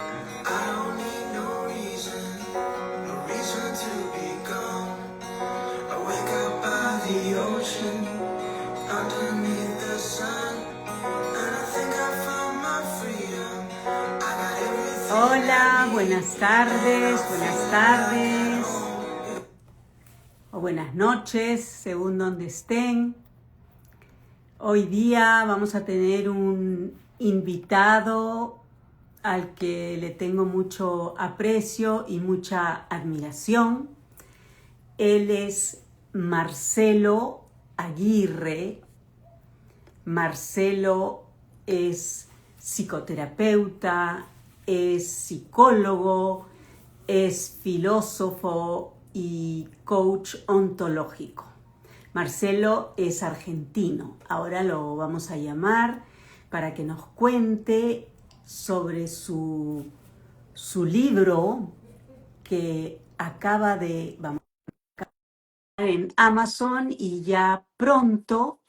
I don't need no reason to be gone. I wake up by the ocean, underneath the sun, and I think I found my freedom. I got everything. Hola, buenas tardes o buenas noches, según donde estén. Hoy día vamos a tener un invitado al que le tengo mucho aprecio y mucha admiración. Él es Marcelo Aguirre. Marcelo es psicoterapeuta, es psicólogo, es filósofo y coach ontológico. Marcelo es argentino. Ahora lo vamos a llamar para que nos cuente sobre su libro que acaba de en Amazon y ya pronto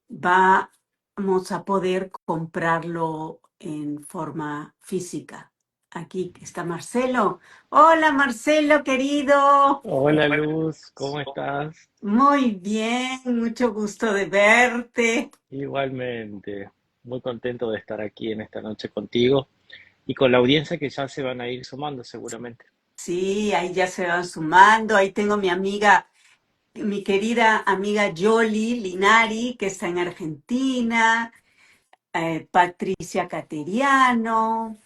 vamos a poder comprarlo en forma física. Aquí está Marcelo. Hola Marcelo, querido. Hola Luz, ¿cómo estás? Muy bien, mucho gusto de verte. Igualmente, muy contento de estar aquí en esta noche contigo y con la audiencia que ya se van a ir sumando seguramente. Sí, ahí ya se van sumando. Ahí tengo mi amiga, mi querida amiga Yoli Linari, que está en Argentina, Patricia Cateriano.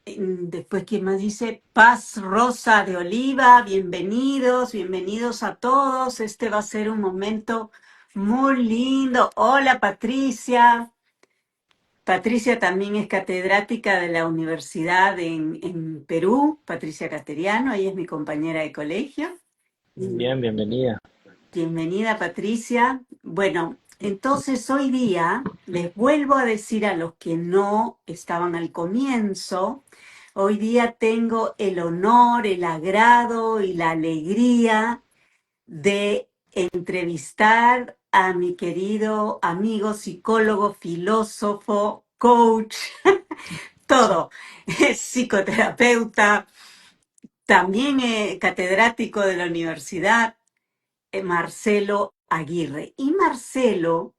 Después, ¿quién más dice? Paz Rosa de Oliva, bienvenidos a todos. Este va a ser un momento muy lindo. Hola, Patricia. Patricia también es catedrática de la universidad en Perú, Patricia Cateriano, ella es mi compañera de colegio. Mm, Bien, bienvenida. Bienvenida, Patricia. Bueno, entonces hoy día les vuelvo a decir a los que no estaban al comienzo, hoy día tengo el honor, el agrado y la alegría de entrevistar a mi querido amigo psicólogo, filósofo, coach, todo, es psicoterapeuta, también catedrático de la universidad, Marcelo Aguirre. Y Marcelo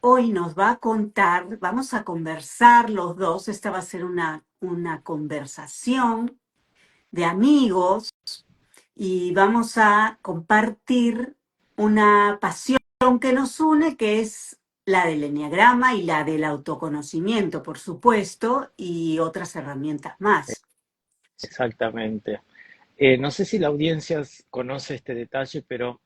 hoy nos va a contar, vamos a conversar los dos, esta va a ser una conversación de amigos y vamos a compartir una pasión que nos une, que es la del eneagrama y la del autoconocimiento, por supuesto, y otras herramientas más. Exactamente. No sé si la audiencia conoce este detalle, pero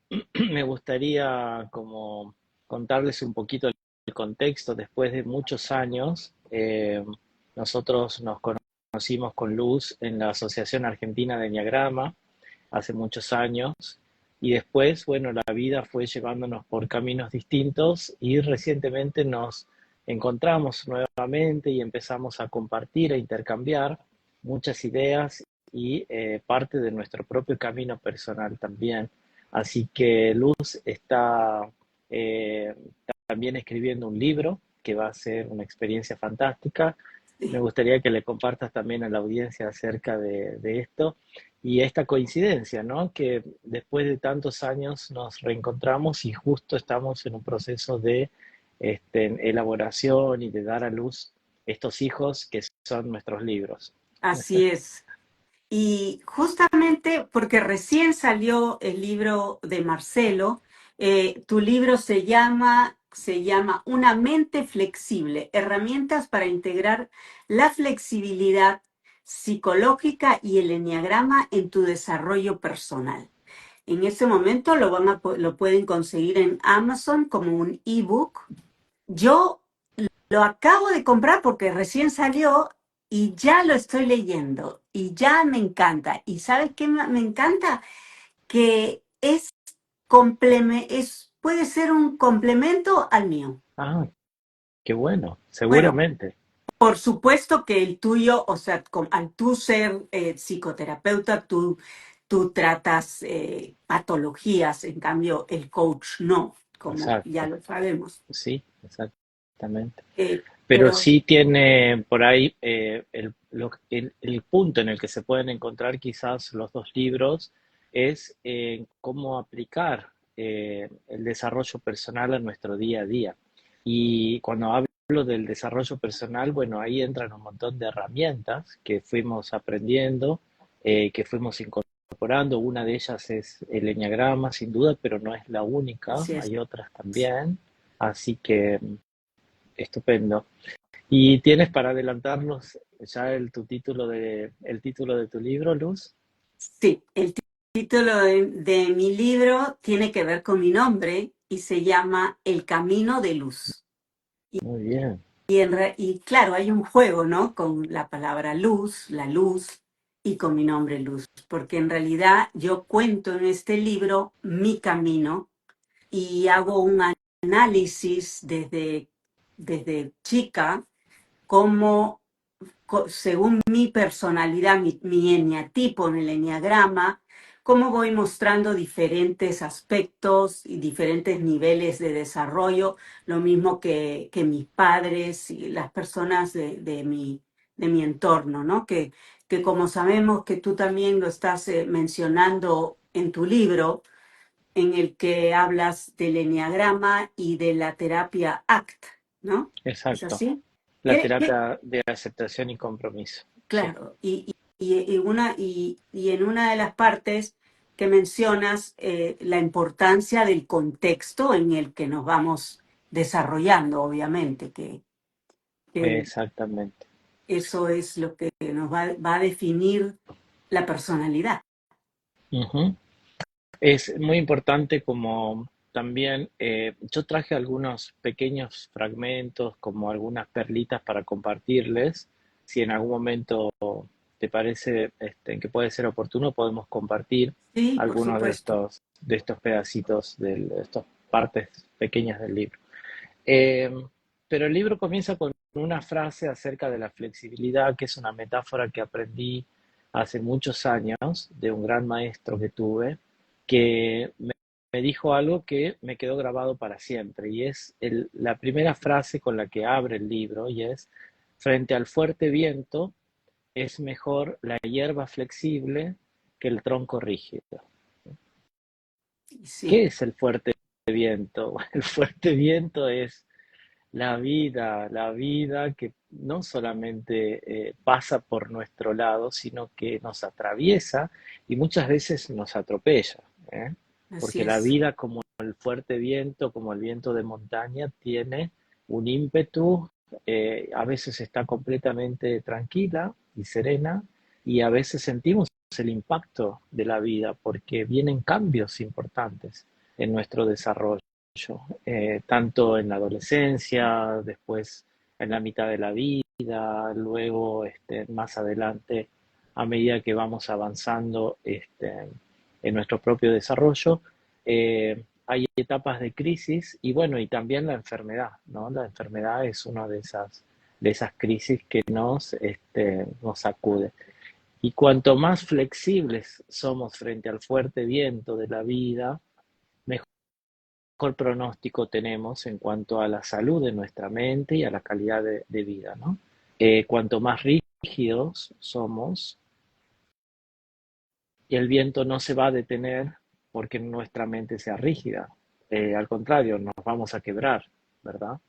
me gustaría como contarles un poquito el contexto. Después de muchos años, nosotros nos conocimos con Luz en la Asociación Argentina de Enneagrama hace muchos años. Y después, bueno, la vida fue llevándonos por caminos distintos y recientemente nos encontramos nuevamente y empezamos a compartir e intercambiar muchas ideas y parte de nuestro propio camino personal también. Así que Luz está eh, también escribiendo un libro que va a ser una experiencia fantástica. Me gustaría que le compartas también a la audiencia acerca de esto y esta coincidencia, ¿no? Que después de tantos años nos reencontramos y justo estamos en un proceso de elaboración y de dar a luz estos hijos que son nuestros libros. Así es. Y justamente porque recién salió el libro de Marcelo, tu libro se llama Una mente flexible, herramientas para integrar la flexibilidad psicológica y el eneagrama en tu desarrollo personal. En este momento lo pueden conseguir en Amazon como un ebook. Yo lo acabo de comprar porque recién salió y ya lo estoy leyendo y ya me encanta. ¿Y sabes qué me encanta? Que puede ser un complemento al mío. Ah, qué bueno, Bueno, seguramente. por supuesto que el tuyo, o sea, al tú ser psicoterapeuta, tú tratas patologías, en cambio el coach no, como ya Exacto. lo sabemos. Sí, exactamente. Pero pero sí tiene por ahí el punto en el que se pueden encontrar quizás los dos libros es cómo aplicar el desarrollo personal a nuestro día a día. Y cuando hablo del desarrollo personal, bueno, ahí entran un montón de herramientas que fuimos aprendiendo, que fuimos incorporando. Una de ellas es el eneagrama, sin duda, pero no es la única, así es. hay otras también. Así que estupendo. ¿Y tienes para adelantarnos ya el título de tu libro, Luz? Sí, el título de mi libro tiene que ver con mi nombre y se llama El Camino de Luz. Muy bien, Y claro, hay un juego, ¿no? Con la palabra luz, la luz, y con mi nombre Luz, porque en realidad yo cuento en este libro mi camino y hago un análisis desde chica, cómo según mi personalidad, mi eneatipo en el eneagrama, cómo voy mostrando diferentes aspectos y diferentes niveles de desarrollo, lo mismo que mis padres y las personas de mi entorno, ¿no? Que como sabemos que tú también lo estás mencionando en tu libro, en el que hablas del eneagrama y de la terapia ACT, ¿no? ¿Es exacto. así? La terapia de aceptación y compromiso. Sí, Claro, y en una de las partes que mencionas la importancia del contexto en el que nos vamos desarrollando, obviamente, que exactamente. eso es lo que nos va a definir la personalidad. Ujú. Es muy importante como también, yo traje algunos pequeños fragmentos, como algunas perlitas para compartirles. Si en algún momento te parece que puede ser oportuno, podemos compartir Sí, por algunos supuesto. de estos pedacitos, de estas partes pequeñas del libro. Eh, pero el libro comienza con una frase acerca de la flexibilidad, que es una metáfora que aprendí hace muchos años de un gran maestro que tuve, que me dijo algo que me quedó grabado para siempre, y es la primera frase con la que abre el libro, y es, frente al fuerte viento, es mejor la hierba flexible que el tronco rígido. Sí, ¿Qué es el fuerte viento? El fuerte viento es la vida que no solamente pasa por nuestro lado, sino que nos atraviesa y muchas veces nos atropella, ¿eh? así Porque la es. vida, como el fuerte viento, como el viento de montaña, tiene un ímpetu, a veces está completamente tranquila y serena, y a veces sentimos el impacto de la vida porque vienen cambios importantes en nuestro desarrollo, tanto en la adolescencia, después en la mitad de la vida, luego más adelante a medida que vamos avanzando en nuestro propio desarrollo. Hay etapas de crisis y bueno, y también la enfermedad, ¿no? La enfermedad es una de esas crisis que nos sacude. Y cuanto más flexibles somos frente al fuerte viento de la vida, mejor pronóstico tenemos en cuanto a la salud de nuestra mente y a la calidad de vida, ¿no? Cuanto más rígidos somos, el viento no se va a detener porque nuestra mente sea rígida. Al contrario, nos vamos a quebrar, ¿verdad?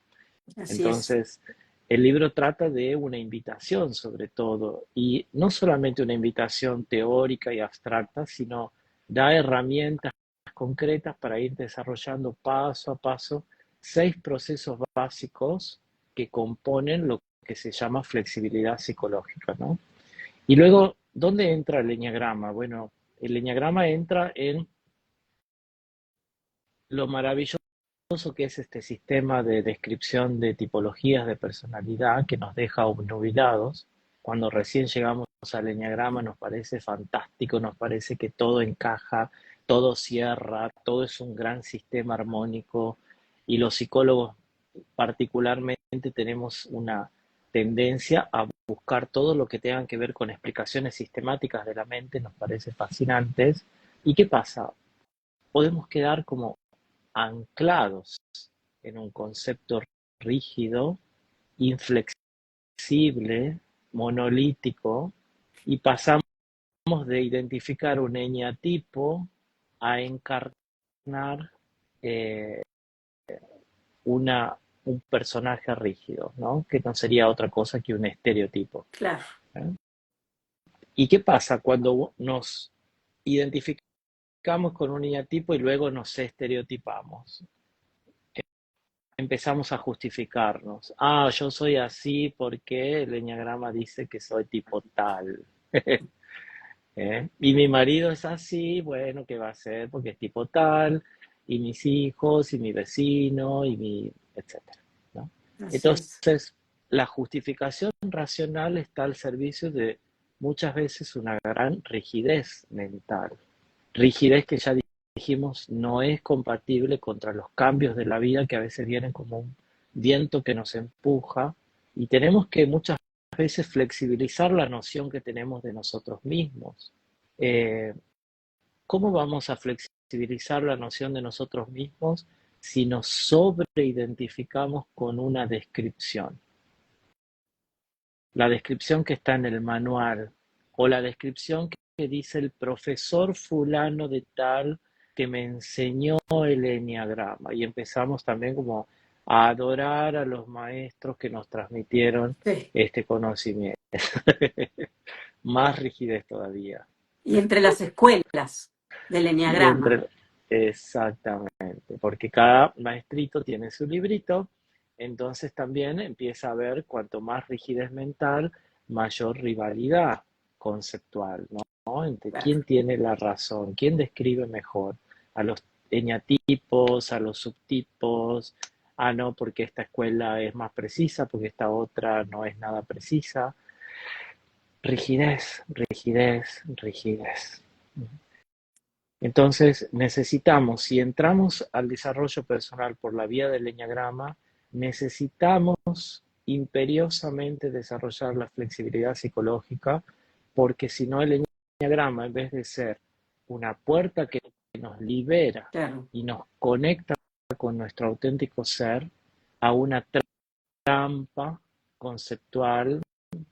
Así es. Entonces, el libro trata de una invitación sobre todo, y no solamente una invitación teórica y abstracta, sino da herramientas concretas para ir desarrollando paso a paso 6 procesos básicos que componen lo que se llama flexibilidad psicológica, ¿no? Y luego, ¿dónde entra el eneagrama? Bueno, el eneagrama entra en lo maravilloso que es este sistema de descripción de tipologías de personalidad que nos deja obnubilados. Cuando recién llegamos al eneagrama nos parece fantástico, nos parece que todo encaja, todo cierra, todo es un gran sistema armónico, y los psicólogos particularmente tenemos una tendencia a buscar todo lo que tenga que ver con explicaciones sistemáticas de la mente, nos parece fascinantes. ¿Y qué pasa? Podemos quedar como anclados en un concepto rígido inflexible, monolítico, y pasamos de identificar un eneatipo a encarnar eh, una, un personaje rígido, ¿no? Que no sería otra cosa que un estereotipo. claro, ¿Eh? ¿Y qué pasa cuando nos identificamos con un eneatipo y luego nos estereotipamos? Empezamos a justificarnos. Ah, yo soy así porque el eneagrama dice que soy tipo tal. Y mi marido es así, bueno, ¿qué va a ser? Porque es tipo tal, y mis hijos, y mi vecino, y mi, etcétera, ¿no? así es. Entonces, la justificación racional está al servicio de muchas veces una gran rigidez mental. Rigidez que ya dijimos no es compatible contra los cambios de la vida que a veces vienen como un viento que nos empuja y tenemos que muchas veces flexibilizar la noción que tenemos de nosotros mismos. Eh, ¿Cómo vamos a flexibilizar la noción de nosotros mismos si nos sobreidentificamos con una descripción? La descripción que está en el manual o la descripción que dice el profesor fulano de tal que me enseñó el eneagrama. Y empezamos también como a adorar a los maestros que nos transmitieron Sí. este conocimiento. Más rigidez todavía. Y entre las escuelas del Y eneagrama. entre, exactamente, porque cada maestrito tiene su librito, entonces también empieza a haber cuanto más rigidez mental, mayor rivalidad conceptual, ¿no? Entre Claro. quién tiene la razón, quién describe mejor a los eneatipos, a los subtipos, ah, no, porque esta escuela es más precisa, porque esta otra no es nada precisa. Rigidez, rigidez, rigidez. Entonces necesitamos, si entramos al desarrollo personal por la vía del eneagrama, necesitamos imperiosamente desarrollar la flexibilidad psicológica, porque si no el eneagrama, en vez de ser una puerta que nos libera Claro. y nos conecta con nuestro auténtico ser, a una trampa conceptual,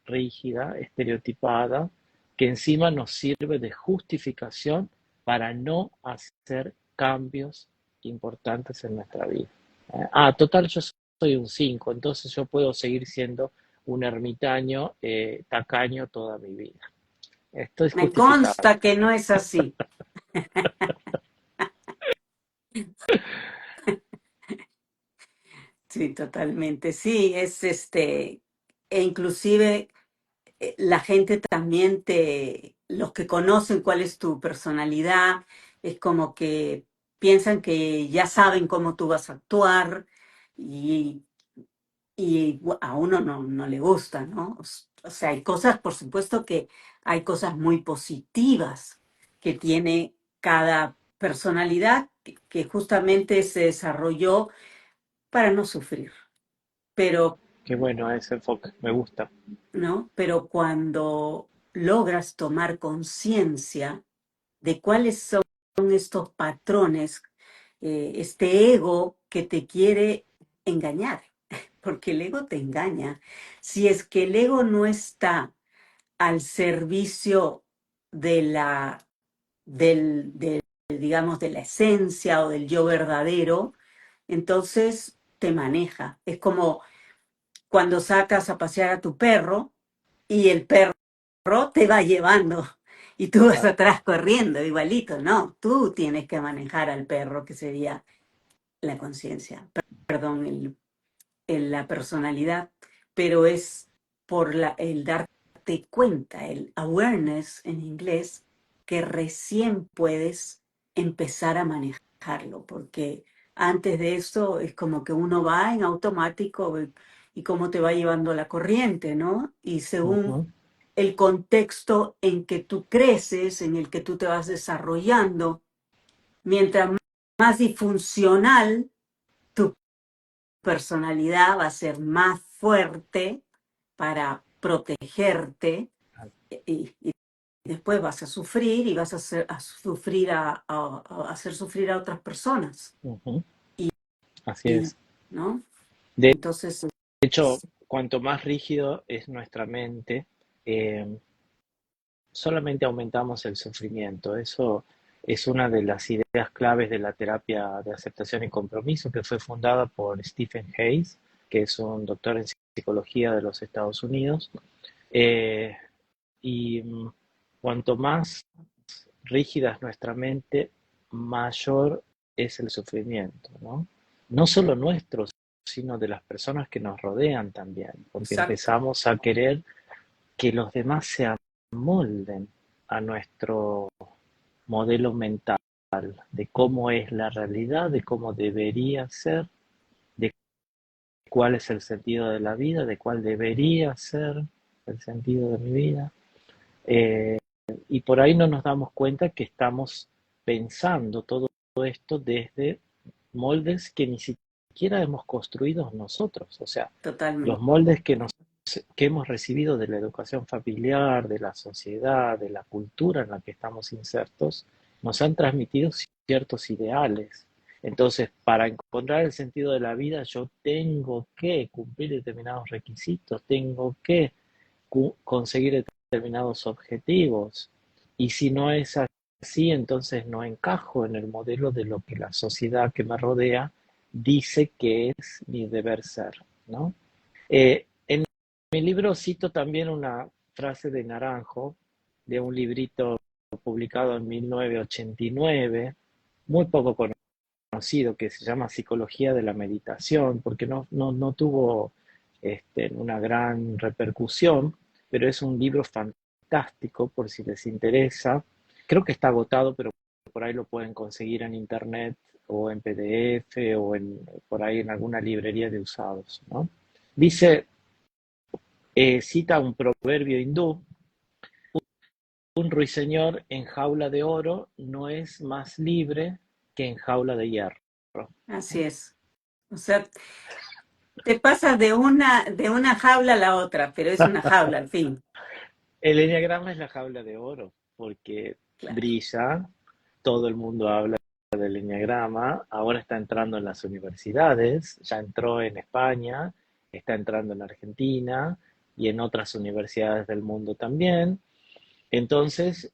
rígida, estereotipada, que encima nos sirve de justificación para no hacer cambios importantes en nuestra vida. Total, yo soy un 5, entonces yo puedo seguir siendo un ermitaño tacaño toda mi vida. Esto es Me justificable. consta que no es así. Sí, totalmente. Sí, es e inclusive la gente también los que conocen cuál es tu personalidad, es como que piensan que ya saben cómo tú vas a actuar y, a uno no le gusta, ¿no? O sea, hay cosas, por supuesto que hay cosas muy positivas que tiene cada personalidad que justamente se desarrolló para no sufrir. Pero Qué bueno ese enfoque, me gusta. ¿no? Pero cuando logras tomar conciencia de cuáles son estos patrones, este ego que te quiere engañar, porque el ego te engaña. Si es que el ego no está al servicio de digamos, de la esencia o del yo verdadero, entonces te maneja. Es como cuando sacas a pasear a tu perro y el perro te va llevando y tú vas Claro. atrás corriendo, igualito, ¿no? Tú tienes que manejar al perro, que sería la conciencia, perdón, la personalidad, pero es por el darte cuenta, el awareness en inglés, que recién puedes empezar a manejarlo, porque antes de eso es como que uno va en automático y cómo te va llevando la corriente, ¿no? Y según Ujú. el contexto en que tú creces, en el que tú te vas desarrollando, mientras más disfuncional tu personalidad va a ser más fuerte para protegerte y después vas a sufrir y vas a sufrir a hacer sufrir a otras personas, Ujú. Así y, es. ¿no? De Entonces, hecho, cuanto más rígido es nuestra mente, eh, solamente aumentamos el sufrimiento. Eso es una de las ideas claves de la terapia de aceptación y compromiso que fue fundada por Stephen Hayes, que es un doctor en psicología de los Estados Unidos. Eh, y cuanto más rígida es nuestra mente, mayor es el sufrimiento, ¿no? No solo nuestro, sino de las personas que nos rodean también, porque Exacto, empezamos a querer que los demás se amolden a nuestro modelo mental de cómo es la realidad, de cómo debería ser, de cuál es el sentido de la vida, de cuál debería ser el sentido de mi vida. Eh, y por ahí no nos damos cuenta que estamos pensando todo esto desde moldes que ni siquiera hemos construido nosotros. O sea, los totalmente. moldes que hemos recibido de la educación familiar, de la sociedad, de la cultura en la que estamos insertos, nos han transmitido ciertos ideales. Entonces, para encontrar el sentido de la vida, yo tengo que cumplir determinados requisitos, tengo que conseguir determinados objetivos. Y si no es así, entonces no encajo en el modelo de lo que la sociedad que me rodea dice que es mi deber ser, ¿no? En mi libro cito también una frase de Naranjo, de un librito publicado en 1989, muy poco conocido, que se llama Psicología de la Meditación, porque no tuvo una gran repercusión, pero es un libro fantástico por si les interesa. Creo que está agotado, pero por ahí lo pueden conseguir en internet o en PDF o por ahí en alguna librería de usados, ¿no? Dice, cita un proverbio hindú: un ruiseñor en jaula de oro no es más libre que en jaula de hierro. Así es. O sea, te pasas de una jaula a la otra, pero es una jaula al fin. El enneagrama es la jaula de oro porque Claro. brilla, todo el mundo habla del enneagrama, ahora está entrando en las universidades, ya entró en España, está entrando en Argentina y en otras universidades del mundo también. Entonces,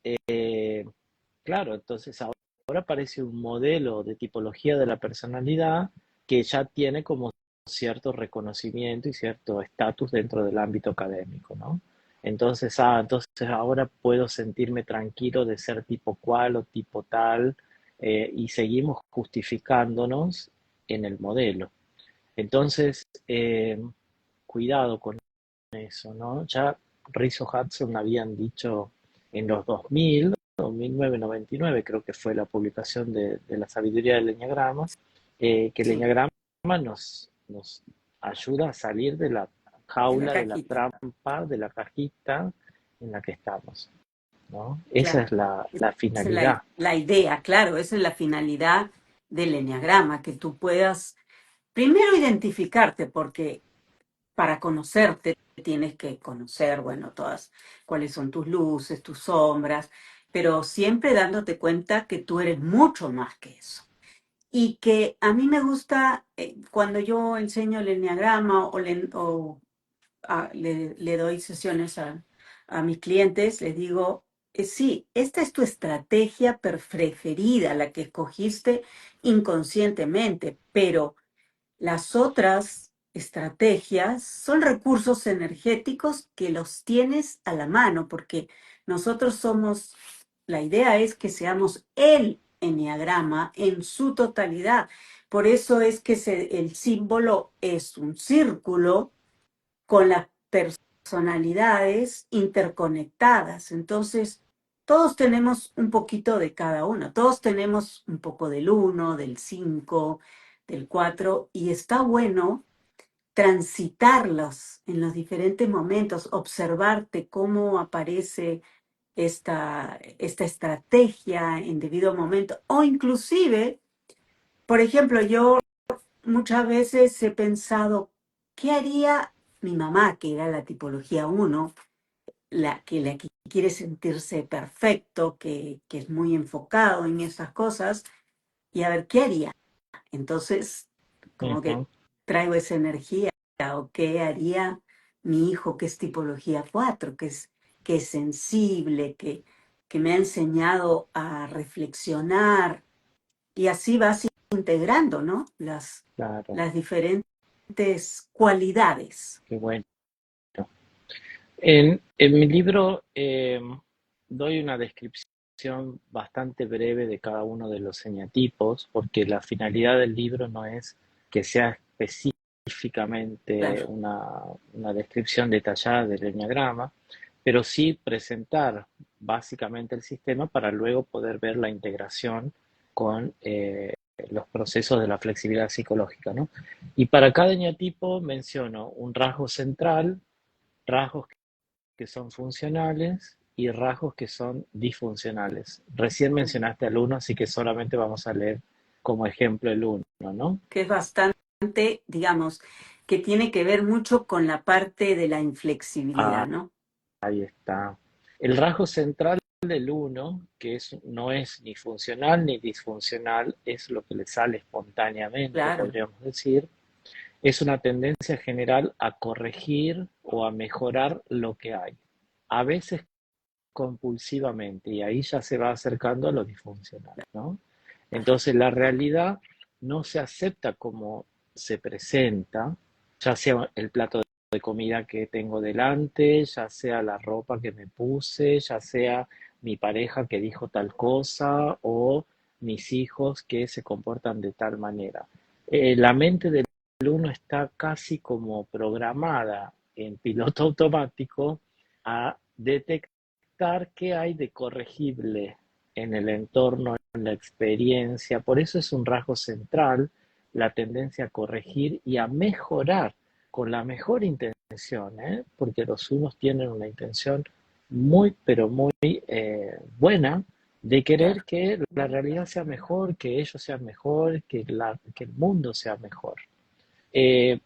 claro, entonces ahora parece un modelo de tipología de la personalidad que ya tiene como cierto reconocimiento y cierto estatus dentro del ámbito académico, ¿no? Entonces ahora puedo sentirme tranquilo de ser tipo cual o tipo tal, y seguimos justificándonos en el modelo. Entonces, cuidado con eso, ¿no? Ya Rizzo Hudson habían dicho en los 2000, o 1999 creo que fue la publicación de la sabiduría del enneagrama, que el Sí, enneagrama nos ayuda a salir de la de la jaula, de la cajita, trampa, de la cajita en la que estamos, ¿no? Esa claro. es la Esa es la, finalidad. la idea, claro, esa es la finalidad del eneagrama, que tú puedas primero identificarte, porque para conocerte tienes que conocer, bueno, todas cuáles son tus luces, tus sombras, pero siempre dándote cuenta que tú eres mucho más que eso. Y que a mí me gusta, cuando yo enseño el eneagrama le doy sesiones a mis clientes, les digo, sí, esta es tu estrategia preferida, la que escogiste inconscientemente, pero las otras estrategias son recursos energéticos que los tienes a la mano, porque nosotros somos, la idea es que seamos el eneagrama en su totalidad. Por eso es que el símbolo es un círculo con las personalidades interconectadas. Entonces, todos tenemos un poquito de cada uno, todos tenemos un poco del uno, del 5, del 4, y está bueno transitarlos en los diferentes momentos, observarte cómo aparece esta estrategia en debido momento, o inclusive, por ejemplo, yo muchas veces he pensado, ¿qué haría mi mamá, que era la tipología uno, la que quiere sentirse perfecto, que es muy enfocado en esas cosas? Y a ver, ¿qué haría? Entonces, como que Ujú. traigo esa energía o qué haría mi hijo que es tipología 4, que es sensible, que me ha enseñado a reflexionar y así vas integrando, ¿no? Claro, Las diferentes cualidades. qué bueno. En mi libro doy una descripción bastante breve de cada uno de los eneatipos, porque la finalidad del libro no es que sea específicamente Claro. una descripción detallada del eneagrama, pero sí presentar básicamente el sistema para luego poder ver la integración con los procesos de la flexibilidad psicológica, ¿no? Y para cada eneatipo menciono un rasgo central, rasgos que son funcionales y rasgos que son disfuncionales. Recién mencionaste al uno, así que solamente vamos a leer como ejemplo el uno, ¿no? Que es bastante, digamos, que tiene que ver mucho con la parte de la inflexibilidad, Ah, ¿no? ahí está. El rasgo central del uno, que no es ni funcional ni disfuncional, es lo que le sale espontáneamente, Claro. podríamos decir, es una tendencia general a corregir o a mejorar lo que hay. A veces compulsivamente y ahí ya se va acercando a lo disfuncional, ¿no? Ajá. Entonces la realidad no se acepta como se presenta, ya sea el plato de comida que tengo delante, ya sea la ropa que me puse, ya sea mi pareja que dijo tal cosa o mis hijos que se comportan de tal manera. La mente del uno está casi como programada en piloto automático a detectar qué hay de corregible en el entorno, en la experiencia. Por eso es un rasgo central la tendencia a corregir y a mejorar con la mejor intención, ¿eh? Porque los unos tienen una intención muy, pero muy buena de querer Claro. que la realidad sea mejor, que ellos sean mejor, que el mundo sea mejor. Eh,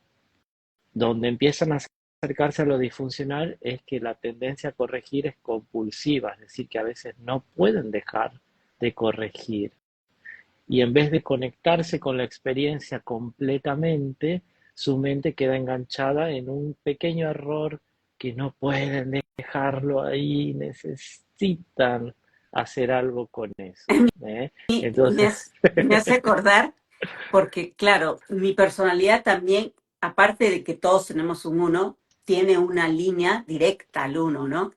donde empiezan a acercarse a lo disfuncional es que la tendencia a corregir es compulsiva, es decir, que a veces no pueden dejar de corregir. Y en vez de conectarse con la experiencia completamente, su mente queda enganchada en un pequeño error que no pueden dejarlo ahí, necesitan hacer algo con eso. ¿Eh? Y Entonces, me hace acordar, porque claro, mi personalidad también, aparte de que todos tenemos un uno, tiene una línea directa al uno, ¿no?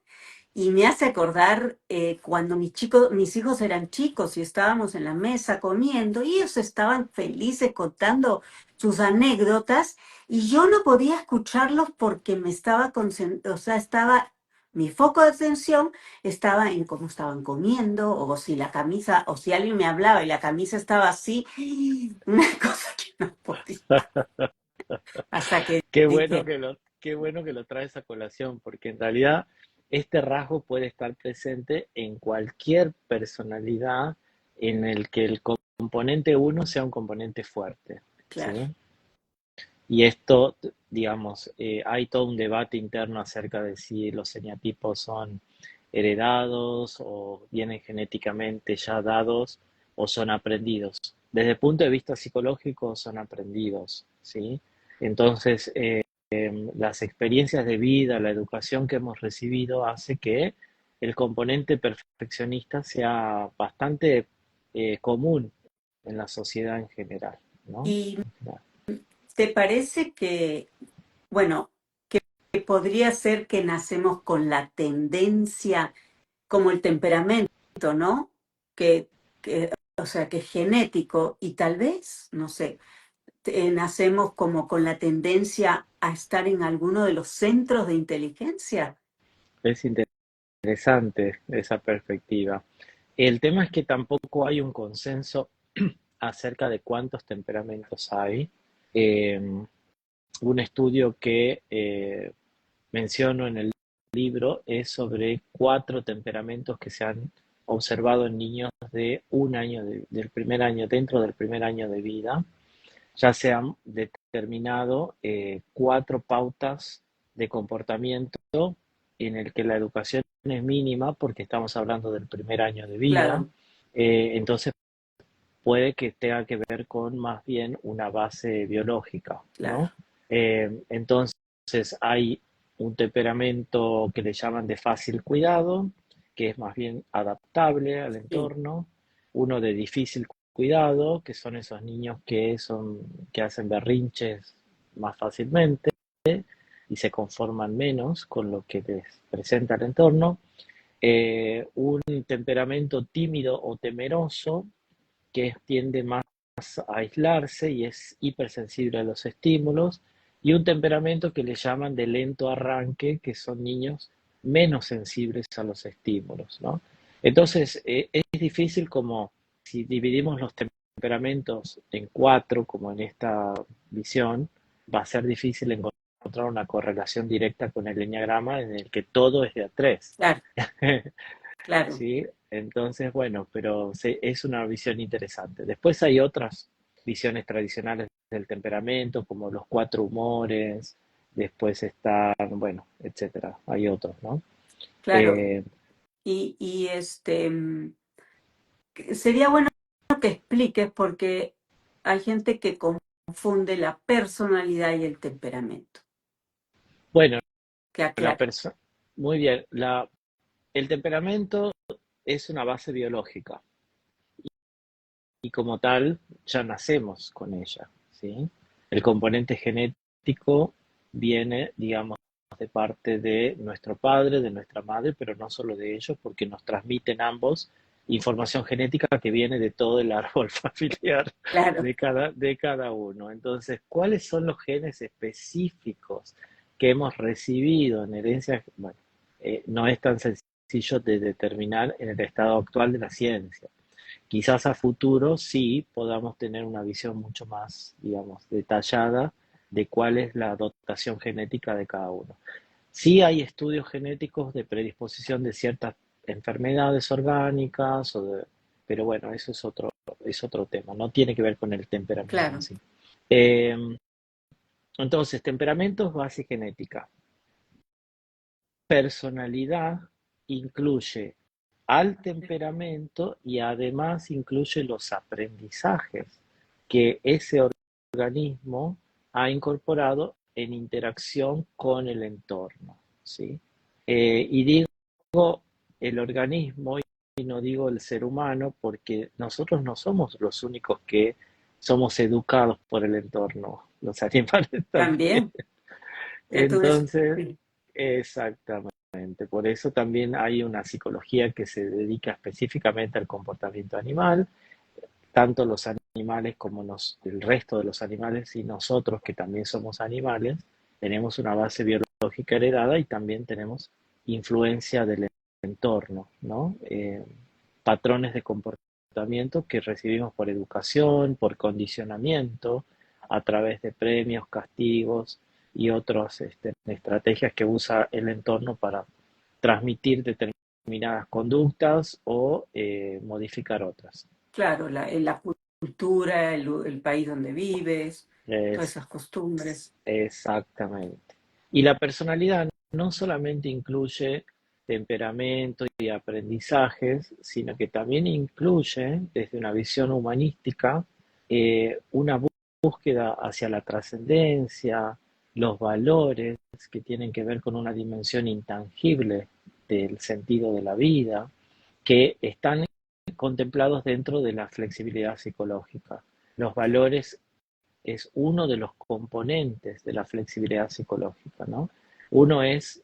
Y me hace acordar cuando mis hijos eran chicos y estábamos en la mesa comiendo y ellos estaban felices contando sus anécdotas y yo no podía escucharlos porque me estaba o sea, mi foco de atención estaba en cómo estaban comiendo o si la camisa, o si alguien me hablaba y la camisa estaba así, una cosa que no podía. Hasta que dije, qué bueno que lo traes a colación, porque en realidad este rasgo puede estar presente en cualquier personalidad en el que el componente uno sea un componente fuerte, claro. ¿sí? Y esto, digamos, hay todo un debate interno acerca de si los eneatipos son heredados o vienen genéticamente ya dados o son aprendidos. Desde el punto de vista psicológico son aprendidos, ¿sí? Entonces, las experiencias de vida, la educación que hemos recibido hace que el componente perfeccionista sea bastante común en la sociedad en general, ¿no? ¿Y te parece que, bueno, que podría ser que nacemos con la tendencia, como el temperamento, ¿no? O sea, que es genético y tal vez, no sé, nacemos como con la tendencia a estar en alguno de los centros de inteligencia. Es interesante esa perspectiva. El tema es que tampoco hay un consenso acerca de cuántos temperamentos hay. Eh, un estudio que menciono en el libro es sobre 4 temperamentos que se han observado en niños de un año, del primer año, dentro del primer año de vida. Ya se han determinado 4 pautas de comportamiento en el que la educación es mínima porque estamos hablando del primer año de vida. Claro, Entonces puede que tenga que ver con más bien una base biológica, claro. ¿no? Entonces hay un temperamento que le llaman de fácil cuidado, que es más bien adaptable al Sí, entorno, uno de difícil cuidado, que son esos niños que hacen berrinches más fácilmente y se conforman menos con lo que les presenta el entorno, un temperamento tímido o temeroso, que tiende más a aislarse y es hipersensible a los estímulos, y un temperamento que le llaman de lento arranque, que son niños menos sensibles a los estímulos, ¿no? Entonces, es difícil como si dividimos los temperamentos en cuatro, como en esta visión, va a ser difícil encontrar una correlación directa con el eneagrama en el que todo es de a tres. claro, claro. ¿Sí? Entonces, bueno, pero es una visión interesante. Después hay otras visiones tradicionales del temperamento, como los cuatro humores, después están, bueno, etcétera. Hay otros, ¿no? Claro. Eh, Sería bueno que expliques porque hay gente que confunde la personalidad y el temperamento. bueno, Que la aclare. persona, muy bien, el temperamento es una base biológica y como tal ya nacemos con ella, ¿sí? El componente genético viene, digamos, de parte de nuestro padre, de nuestra madre, pero no solo de ellos, porque nos transmiten ambos información genética que viene de todo el árbol familiar Claro, de cada uno. Entonces, ¿cuáles son los genes específicos que hemos recibido en herencia? Bueno, no es tan sencillo de determinar en el estado actual de la ciencia. Quizás a futuro sí podamos tener una visión mucho más, digamos, detallada de cuál es la dotación genética de cada uno. Sí hay estudios genéticos de predisposición de ciertas enfermedades orgánicas, pero bueno, eso es otro tema, no tiene que ver con el temperamento en claro. sí. Eh, entonces, temperamento es base genética. Personalidad incluye al temperamento y además incluye los aprendizajes que ese organismo ha incorporado en interacción con el entorno, ¿sí? Y digo el organismo y no digo el ser humano porque nosotros no somos los únicos que somos educados por el entorno, los animales también. También. Entonces, Entonces, sí, exactamente. Por eso también hay una psicología que se dedica específicamente al comportamiento animal, tanto los animales como el resto de los animales y nosotros que también somos animales, tenemos una base biológica heredada y también tenemos influencia del entorno, ¿no? Patrones de comportamiento que recibimos por educación, por condicionamiento, a través de premios, castigos y otras estrategias que usa el entorno para transmitir determinadas conductas o modificar otras. claro, la cultura, el país donde vives, todas Es, esas costumbres. exactamente. Y la personalidad no solamente incluye temperamento y aprendizajes, sino que también incluye, desde una visión humanística, una búsqueda hacia la trascendencia, los valores que tienen que ver con una dimensión intangible del sentido de la vida, que están contemplados dentro de la flexibilidad psicológica. Los valores es uno de los componentes de la flexibilidad psicológica, ¿no? Uno es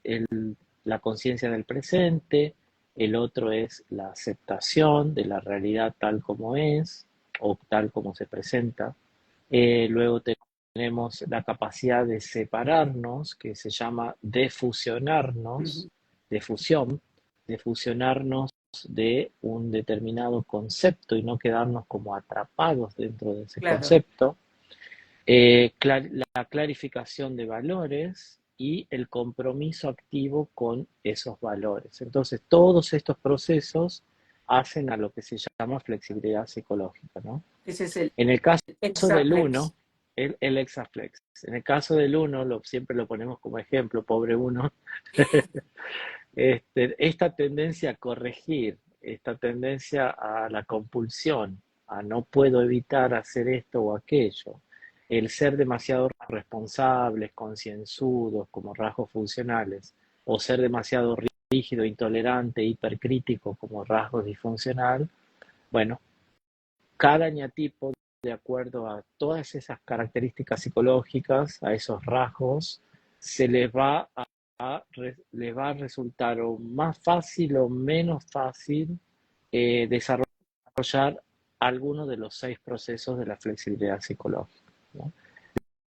la conciencia del presente, el otro es la aceptación de la realidad tal como es o tal como se presenta. Luego tenemos la capacidad de separarnos, que se llama defusionarnos, Ujú. de fusión, de fusionarnos de un determinado concepto y no quedarnos como atrapados dentro de ese Claro, concepto. La clarificación de valores y el compromiso activo con esos valores. Entonces, todos estos procesos hacen a lo que se llama flexibilidad psicológica, ¿no? ese es el En el caso del uno, Exaflex. el exaflex. En el caso del uno, siempre lo ponemos como ejemplo, pobre uno, esta tendencia a corregir, esta tendencia a la compulsión, a no puedo evitar hacer esto o aquello, el ser demasiado responsables, concienzudos, como rasgos funcionales, o ser demasiado rígido, intolerante, hipercrítico, como rasgos disfuncional, bueno, cada eneatipo, de acuerdo a todas esas características psicológicas, a esos rasgos, se les va les va a resultar o más fácil o menos fácil desarrollar alguno de los 6 procesos de la flexibilidad psicológica, ¿no?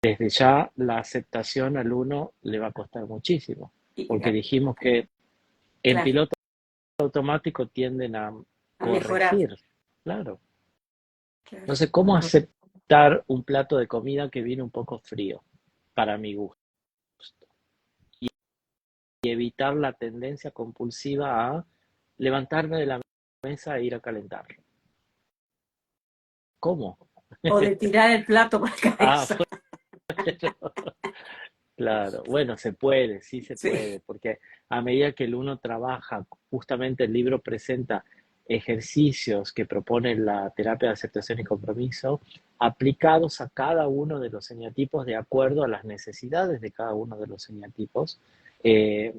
Desde ya la aceptación al uno le va a costar muchísimo, Y, porque dijimos que en claro, piloto automático tienden a a mejorar. corregir, claro. Claro, Entonces, ¿cómo aceptar un plato de comida que viene un poco frío, para mi gusto? Y evitar la tendencia compulsiva a levantarme de la mesa e ir a calentarlo. ¿Cómo? o de tirar el plato por la Ah, cabeza. claro, bueno, se puede, sí se Sí, puede, porque a medida que el uno trabaja, justamente el libro presenta ejercicios que propone la terapia de aceptación y compromiso, aplicados a cada uno de los eneatipos de acuerdo a las necesidades de cada uno de los eneatipos. Eh,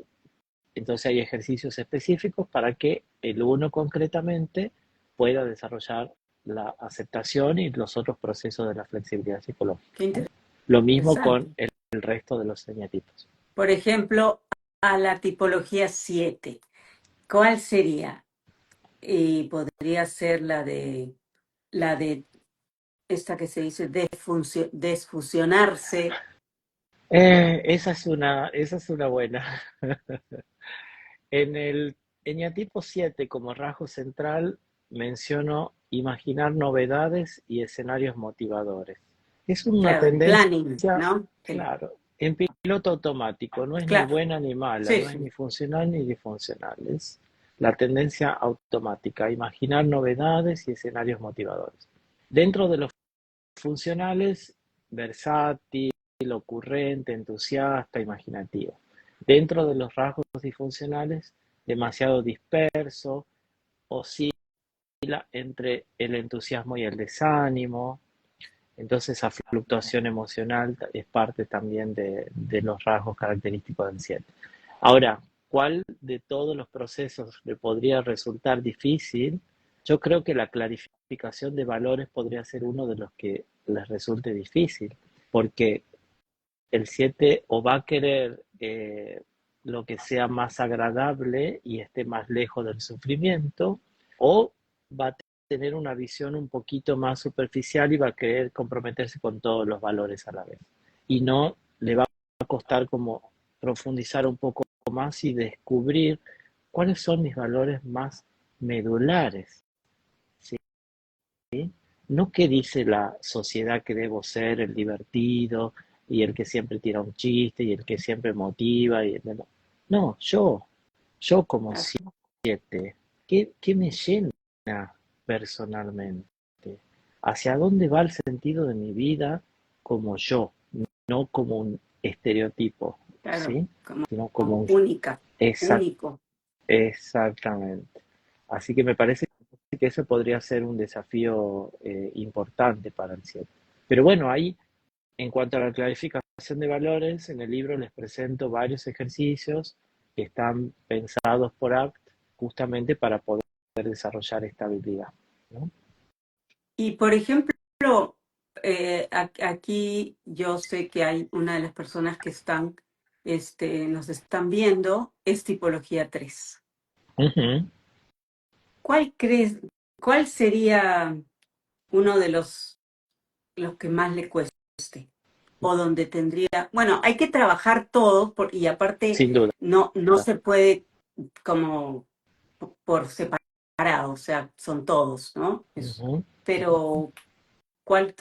entonces hay ejercicios específicos para que el uno concretamente pueda desarrollar la aceptación y los otros procesos de la flexibilidad psicológica, qué ¿no? Lo mismo con interesante. el resto de los eneatipos. Por ejemplo, a la tipología 7, ¿cuál sería? Y podría ser la de esta que se dice desfusionarse. Esa es una buena. En el eneatipo 7 como rasgo central menciono imaginar novedades y escenarios motivadores. Es una Claro, el planning, tendencia, ¿no? claro, en piloto automático, no es ni Claro, buena ni mala, sí, no es sí. ni funcional ni disfuncional, es la tendencia automática, imaginar novedades y escenarios motivadores. Dentro de los funcionales, versátil, ocurrente, entusiasta, imaginativo. Dentro de los rasgos disfuncionales, demasiado disperso, oscila entre el entusiasmo y el desánimo. Entonces, esa fluctuación emocional es parte también de los rasgos característicos del 7. Ahora, ¿cuál de todos los procesos le podría resultar difícil? Yo creo que la clarificación de valores podría ser uno de los que les resulte difícil, porque el 7 o va a querer lo que sea más agradable y esté más lejos del sufrimiento, o va a tener una visión un poquito más superficial y va a querer comprometerse con todos los valores a la vez. Y no le va a costar como profundizar un poco más y descubrir cuáles son mis valores más medulares, ¿sí? No qué dice la sociedad que debo ser, el divertido y el que siempre tira un chiste y el que siempre motiva. No, yo como Claro. siete, ¿qué me llena personalmente? ¿Hacia dónde va el sentido de mi vida como yo? No como un estereotipo, Claro, ¿sí? como Sino como un única, exact, único. exactamente. Así que me parece que eso podría ser un desafío importante para el 7. Pero bueno, ahí, en cuanto a la clarificación de valores, en el libro les presento varios ejercicios que están pensados por ACT justamente para poder desarrollar esta habilidad, ¿no? Y por ejemplo, aquí yo sé que hay una de las personas que nos están viendo, es tipología 3. Ujú. ¿Cuál crees, cuál sería uno de los que más le cueste? O donde tendría, bueno, hay que trabajar todos y aparte Sin duda. no se puede como por separado, o sea, son todos, ¿no? Ujú. Pero ¿cuál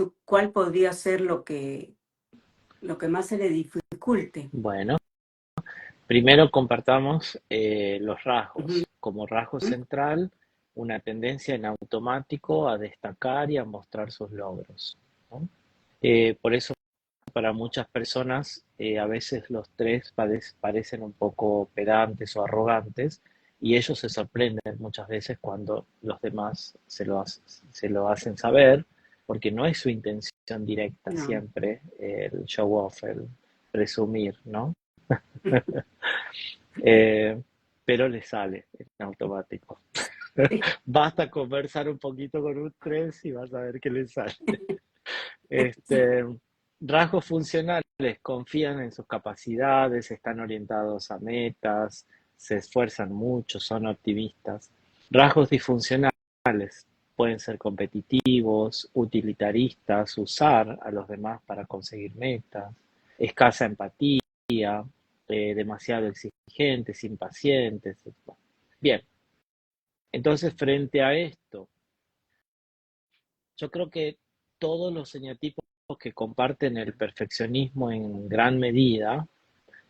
podría ser lo que más se le dificulte? Bueno, primero compartamos los Ujú. rasgos. Como rasgo central, una tendencia en automático a destacar y a mostrar sus logros, ¿no? Por eso para muchas personas a veces los tres parecen un poco pedantes o arrogantes y ellos se sorprenden muchas veces cuando los demás se lo hacen saber, porque no es su intención directa no. siempre el show off, el presumir, ¿no? Eh, pero le sale en automático. Basta conversar un poquito con un 3 y vas a ver que le sale. Sí, Este, rasgos funcionales, confían en sus capacidades, están orientados a metas, se esfuerzan mucho, son optimistas. Rasgos disfuncionales pueden ser competitivos, utilitaristas, usar a los demás para conseguir metas, escasa empatía, demasiado exigentes, impacientes. Bien, entonces frente a esto, yo creo que todos los eneatipos que comparten el perfeccionismo en gran medida,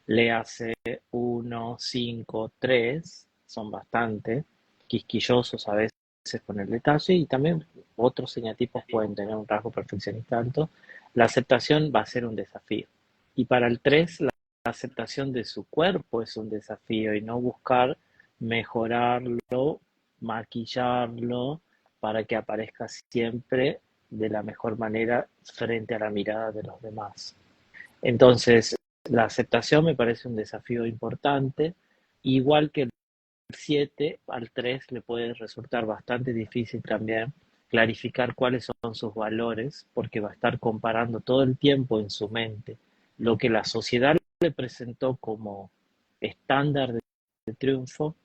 le hace 1, 5, 3, son bastante quisquillosos a veces con el detalle y también otros eneatipos pueden tener un rasgo perfeccionista alto. La aceptación va a ser un desafío. Y para el 3, la aceptación de su cuerpo es un desafío y no buscar mejorarlo, maquillarlo para que aparezca siempre de la mejor manera frente a la mirada de los demás. Entonces, la aceptación me parece un desafío importante, igual que el 7 al 3 le puede resultar bastante difícil también clarificar cuáles son sus valores, porque va a estar comparando todo el tiempo en su mente lo que la sociedad le presentó como estándar de triunfo.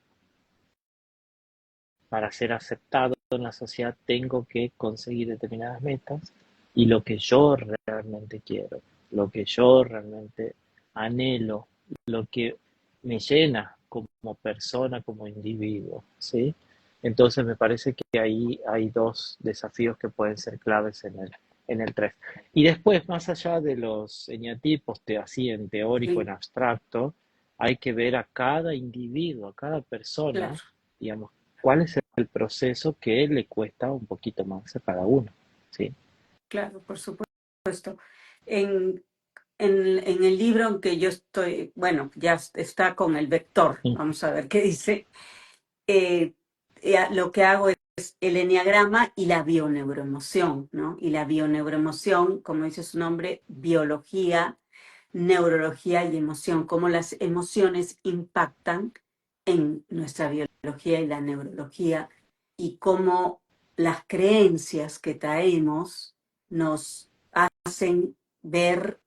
Para ser aceptado en la sociedad tengo que conseguir determinadas metas y lo que yo realmente quiero, lo que yo realmente anhelo, lo que me llena como persona, como individuo, ¿sí? Entonces me parece que ahí hay dos desafíos que pueden ser claves en el 3. Y después, más allá de los eneatipos, así en teórico, en sí, abstracto, hay que ver a cada individuo, a cada persona, claro, digamos, cuál es el proceso que le cuesta un poquito más a cada uno, ¿sí? claro, por supuesto. En, en el libro en que yo estoy, bueno, ya está con el vector, Mm, vamos a ver qué dice. eh, lo que hago es el eneagrama y la bioneuroemoción, ¿no? Y la bioneuroemoción, como dice su nombre, biología, neurología y emoción, cómo las emociones impactan en nuestra biología y la neurología y cómo las creencias que traemos nos hacen ver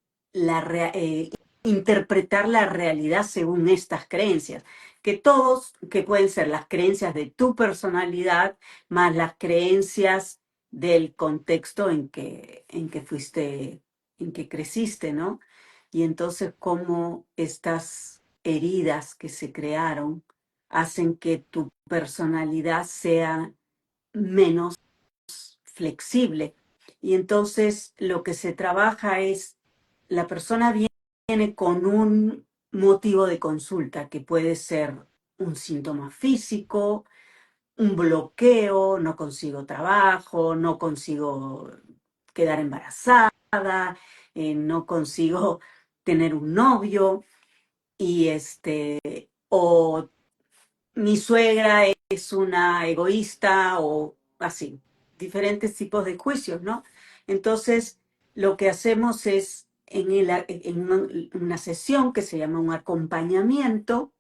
interpretar la realidad según estas creencias que pueden ser las creencias de tu personalidad más las creencias del contexto en que fuiste, en que creciste, ¿no? Y entonces cómo estas heridas que se crearon hacen que tu personalidad sea menos flexible. Y entonces lo que se trabaja es, la persona viene con un motivo de consulta que puede ser un síntoma físico, un bloqueo, no consigo trabajo, no consigo quedar embarazada, no consigo tener un novio y o mi suegra es una egoísta o así, diferentes tipos de juicios, ¿no? Entonces, lo que hacemos es en una sesión que se llama un acompañamiento,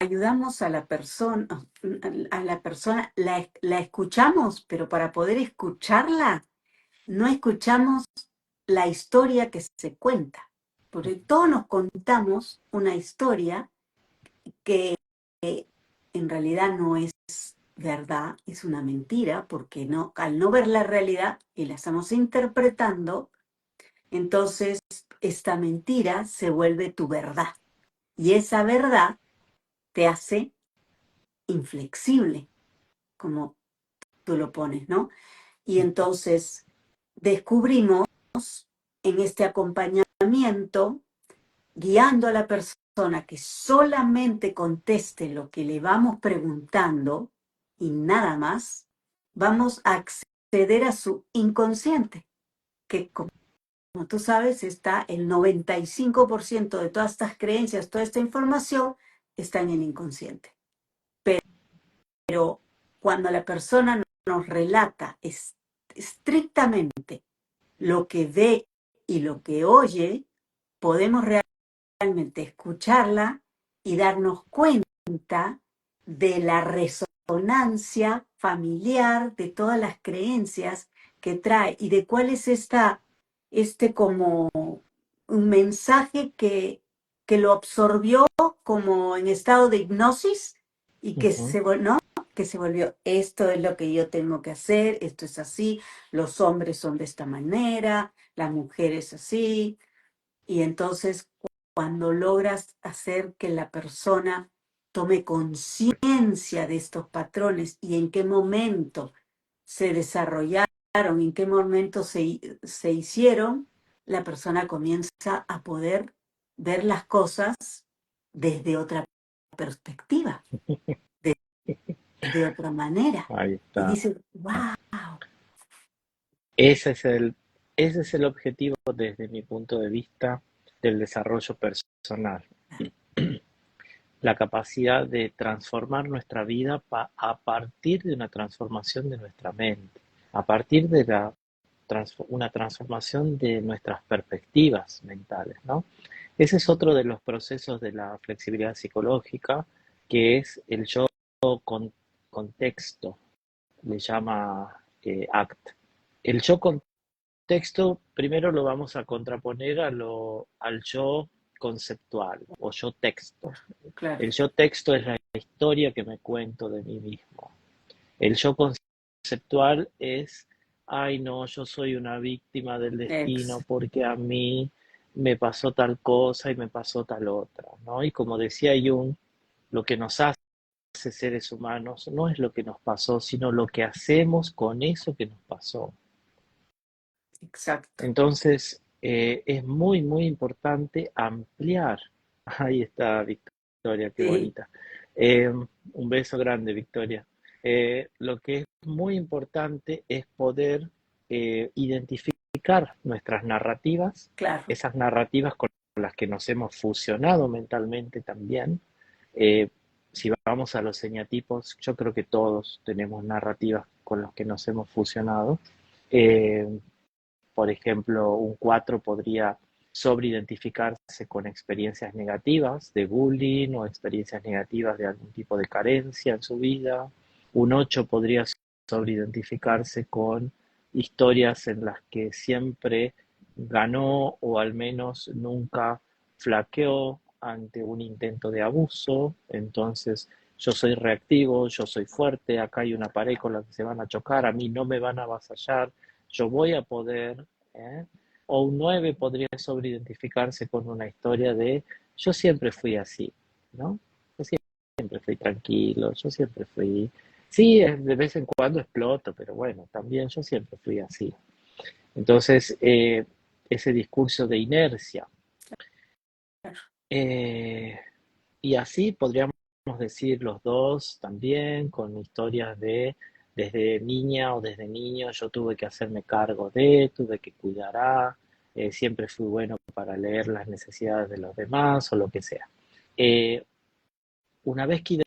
ayudamos a la persona, la escuchamos, pero para poder escucharla, no escuchamos la historia que se cuenta, porque todos nos contamos una historia que en realidad no es verdad, es una mentira, porque no, al no ver la realidad y la estamos interpretando, entonces esta mentira se vuelve tu verdad. Y esa verdad te hace inflexible, como tú lo pones, ¿no? Y entonces descubrimos en este acompañamiento, guiando a la persona que solamente conteste lo que le vamos preguntando y nada más, vamos a acceder a su inconsciente, que como tú sabes está el 95% de todas estas creencias, toda esta información está en el inconsciente. Pero cuando la persona nos relata estrictamente lo que ve y lo que oye, podemos realmente escucharla y darnos cuenta de la resonancia familiar, de todas las creencias que trae y de cuál es como un mensaje que lo absorbió como en estado de hipnosis y que Ujú. ¿no? Que se volvió, esto es lo que yo tengo que hacer, esto es así, los hombres son de esta manera, la mujer es así, y entonces cuando logras hacer que la persona tome conciencia de estos patrones y en qué momento se desarrollaron, en qué momento se hicieron, la persona comienza a poder ver las cosas desde otra perspectiva, de otra manera. Ahí Y está. dice, wow, Ese es ese es el objetivo desde mi punto de vista del desarrollo personal. La capacidad de transformar nuestra vida a partir de una transformación de nuestra mente, a partir de una transformación de nuestras perspectivas mentales, ¿no? Ese es otro de los procesos de la flexibilidad psicológica, que es el yo con contexto, le llama ACT. El yo contexto primero lo vamos a contraponer al yo conceptual o yo texto. claro, El yo texto es la historia que me cuento de mí mismo. El yo conceptual es, ay no, yo soy una víctima del destino ex, porque a mí me pasó tal cosa y me pasó tal otra, ¿no? Y como decía Jung, lo que nos hace seres humanos no es lo que nos pasó, sino lo que hacemos con eso que nos pasó. exacto. Entonces, es muy, muy importante ampliar. Ahí está Victoria, qué Sí, bonita. Un beso grande, Victoria. Lo que es muy importante es poder identificar nuestras narrativas, claro, esas narrativas con las que nos hemos fusionado mentalmente también. Eh, si vamos a los eneatipos, yo creo que todos tenemos narrativas con las que nos hemos fusionado. Eh, por ejemplo, un 4 podría sobreidentificarse con experiencias negativas de bullying o experiencias negativas de algún tipo de carencia en su vida. Un 8 podría sobreidentificarse con historias en las que siempre ganó o al menos nunca flaqueó ante un intento de abuso. Entonces, yo soy reactivo, yo soy fuerte, acá hay una pared con la que se van a chocar, a mí no me van a avasallar, yo voy a poder, ¿eh? O un 9 podría sobreidentificarse con una historia de yo siempre fui así, ¿no? Yo siempre fui tranquilo, yo siempre fui... Sí, de vez en cuando exploto, pero bueno, también yo siempre fui así. Entonces, ese discurso de inercia. Eh, y así podríamos decir los dos también, con historias de desde niña o desde niño yo tuve que hacerme cargo de, tuve que cuidar siempre fui bueno para leer las necesidades de los demás o lo que sea. Eh, una vez que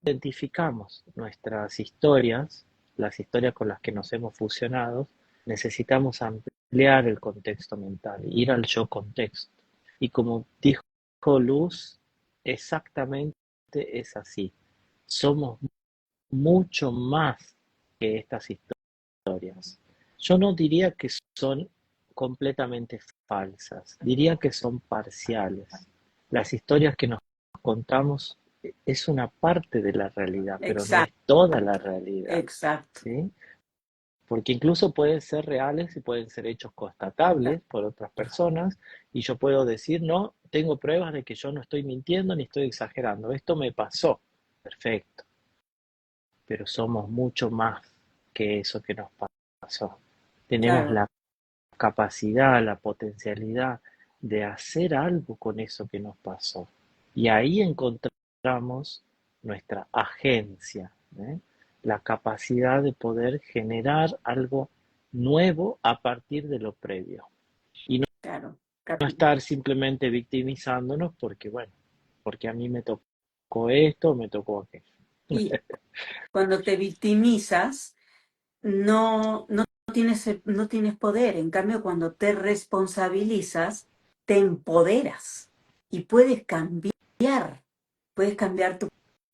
identificamos nuestras historias, las historias con las que nos hemos fusionado, necesitamos ampliar el contexto mental, ir al yo contexto. Y como dijo Luz, exactamente es así. Somos mucho más que estas historias. Yo no diría que son completamente falsas, diría que son parciales. Las historias que nos contamos es una parte de la realidad, pero no es exacto, toda la realidad, exacto. ¿sí? Porque incluso pueden ser reales y pueden ser hechos constatables por otras personas y yo puedo decir, no, tengo pruebas de que yo no estoy mintiendo ni estoy exagerando, esto me pasó, perfecto, pero somos mucho más que eso que nos pasó. Tenemos Claro, la capacidad, la potencialidad de hacer algo con eso que nos pasó. Y ahí encontramos nuestra agencia, ¿eh? La capacidad de poder generar algo nuevo a partir de lo previo. Y no, claro. no estar simplemente victimizándonos porque, bueno, porque a mí me tocó esto, me tocó aquello. Y cuando te victimizas, no no tienes poder. En cambio, cuando te responsabilizas, te empoderas y puedes cambiar tu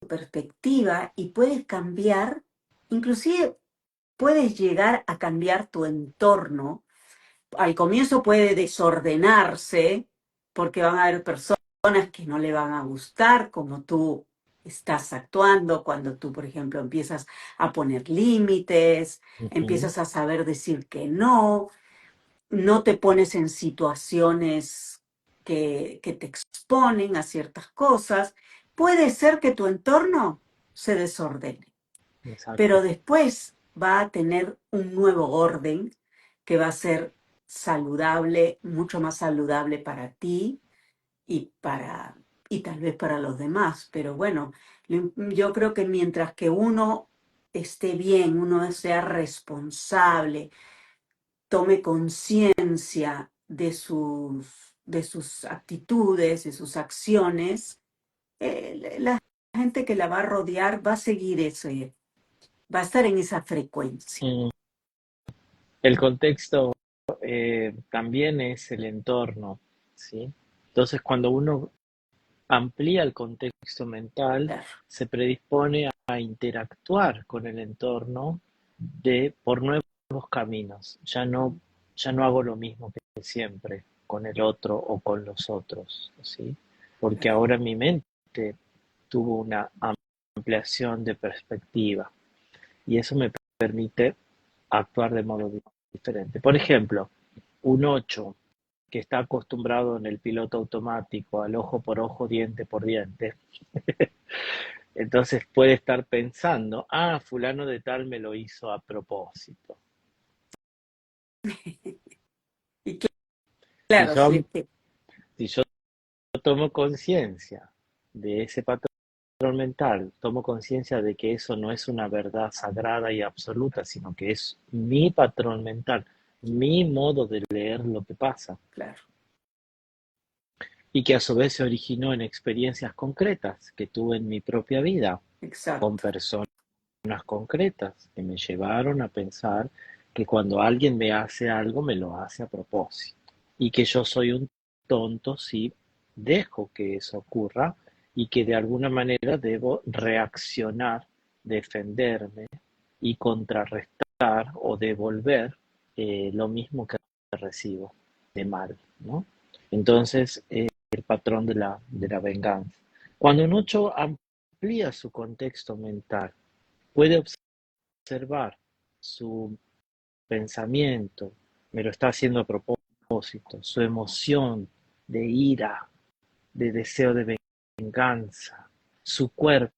perspectiva y puedes cambiar, inclusive puedes llegar a cambiar tu entorno. Al comienzo puede desordenarse porque van a haber personas que no le van a gustar como tú estás actuando, cuando tú, por ejemplo, empiezas a poner límites, Ujú. empiezas a saber decir que no te pones en situaciones que te exponen a ciertas cosas. Puede ser que tu entorno se desordene, pero Exacto. después va a tener un nuevo orden que va a ser saludable, mucho más saludable para ti y y tal vez para los demás. Pero bueno, yo creo que mientras que uno esté bien, uno sea responsable, tome conciencia de sus actitudes, de sus acciones, la gente que la va a rodear va a seguir eso, va a estar en esa frecuencia. Mm. El contexto también es el entorno, ¿sí? Entonces, cuando uno amplía el contexto mental, Claro, se predispone a interactuar con el entorno por nuevos caminos. Ya no hago lo mismo que siempre con el otro o con los otros, ¿sí? Porque claro. ahora mi mente tuvo una ampliación de perspectiva y eso me permite actuar de modo diferente. Por ejemplo, un 8 que está acostumbrado en el piloto automático al ojo por ojo, diente por diente, entonces puede estar pensando, ah, fulano de tal me lo hizo a propósito. Y Si claro, yo, sí, si yo tomo conciencia de ese patrón mental, tomo conciencia de que eso no es una verdad sagrada y absoluta, sino que es mi patrón mental, mi modo de leer lo que pasa, claro, y que a su vez se originó en experiencias concretas que tuve en mi propia vida, con exacto, personas concretas que me llevaron a pensar que cuando alguien me hace algo, me lo hace a propósito. Y que yo soy un tonto si dejo que eso ocurra y que de alguna manera debo reaccionar, defenderme y contrarrestar o devolver lo mismo que recibo de mal, ¿no? Entonces, el patrón de la venganza. Cuando un 8 amplía su contexto mental, puede observar su pensamiento, me lo está haciendo a propósito, su emoción de ira, de deseo de venganza, su cuerpo,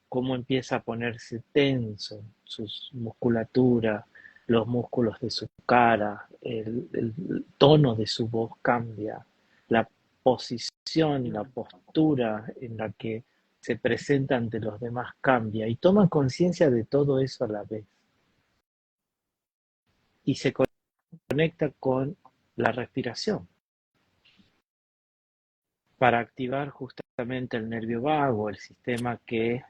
cómo empieza a ponerse tenso, su musculatura, los músculos de su cara, el tono de su voz cambia, la posición, la postura en la que se presenta ante los demás cambia y toma conciencia de todo eso a la vez y se conecta con la respiración para activar justamente el nervio vago, el sistema que